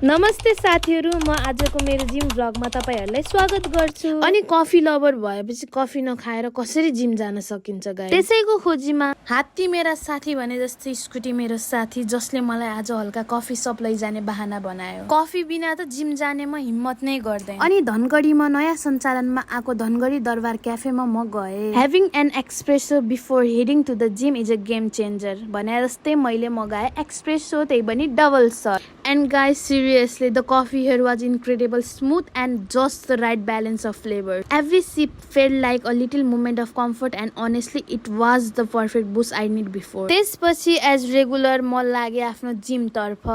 नमस्ते साथीहरू, म आजको मेरो जिम भ्लगमा तपाईहरुलाई स्वागत गर्छु। अनि कफी लभर भएपछि कफी नखाएर कसरी जिम जान सकिन्छ गाइस? त्यसैको खोजीमा हात्ती मेरा साथी भने जस्तै स्कुटी मेरो साथी, जसले मलाई आज हल्का कफी सप लैजाने बहाना बनायो। कफी बिना त जिम जाने म हिम्मत नै गर्दैन। अनि धनगढीमा नयाँ सञ्चालनमा आएको धनगढी दरबार क्याफेमा म गए। Having an espresso before heading to the gym is a game changer भने जस्तै मैले मगाए एक्सप्रेसो, त्यही पनि double shot. And guys, seriously, the coffee here was incredible, smooth and just the right balance of flavor. Every sip felt like a little moment of comfort and honestly it was the perfect boost I need before. त्यसपछि as regular म लागे आफ्नो gym तर्फ।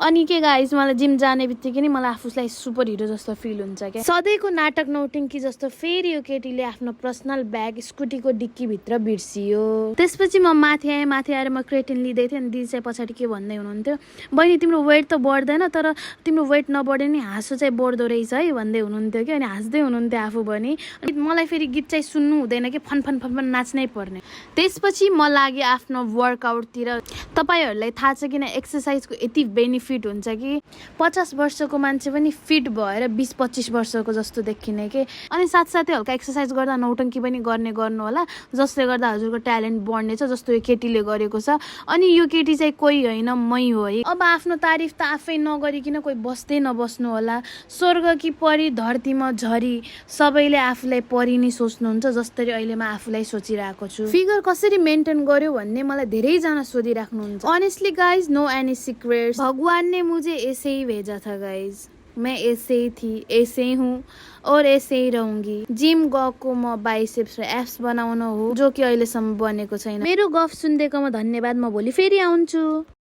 अनि के guys, मलाई gym जाने बित्तिकै नि मलाई आफूलाई सुपर हिरो जस्तो फिल हुन्छ के। सधैँको नाटक नौटङ्की जस्तो फेरि यो केटीले आफ्नो पर्सनल ब्याग स्कुटीको डिक्की भित्र बिर्सियो। त्यसपछि म माथि आएर म क्रेटिन लिँदै थिएँ अनि दिदी चाहिँ पछाडि के भन्दै हुनुहुन्थ्यो, बहिनी तिम्रो वेट त बढ्दैन तर तिम्रो वेट नबढे नि हाँसो चाहिँ बढ्दो रहेछ है भन्दै हुनुहुन्थ्यो कि। अनि हाँस्दै हुनुहुन्थ्यो आफू पनि। अनि मलाई फेरि गीत चाहिँ सुन्नु हुँदैन कि, फन फन फन फन नाच्नै पर्ने। त्यसपछि म लागेँ आफ्नो वर्कआउटतिर। तपाईहरूलाई थाहा छ किन एक्सर्साइजको यति बेनिफिट हुन्छ कि 50 वर्षको मान्छे पनि फिट भएर 20-25 वर्षको जस्तो देखिने के। अनि साथसाथै हल्का एक्सर्साइज गर्दा नौटङ्की पनि गर्नु होला, जसले गर्दा हजुरको ट्यालेन्ट बढ्नेछ, जस्तो यो केटीले गरेको छ। अनि यो केटी चाहिँ कोही होइन, मै हो है। अब आफ्नो तारिफ त आफै नगरिकन कोही बस्दै नबस्नु होला। स्वर्ग कि परी धरतीमा झरी सबैले आफूलाई परी नै सोच्नुहुन्छ, जसरी अहिले म आफूलाई सोचिरहेको छु। फिगर कसरी मेन्टेन गर्यो भन्ने मलाई धेरैजना सोधिराख्नुहुन्छ। Honestly guys, no any secrets, भगवान ने मुझे ऐसे ही भेजा था गाइज। मैं ऐसे ही थी, ऐसे ही हूँ और ऐसे ही रहूंगी। जिम गएको म बाइसेप्स र एप्स बनाउन हो, जो कि अहिलेसम्म बनेको छैन। मेरो गफ सुनिदिएकोमा धन्यवाद। म भोलि फेरि आउँछु।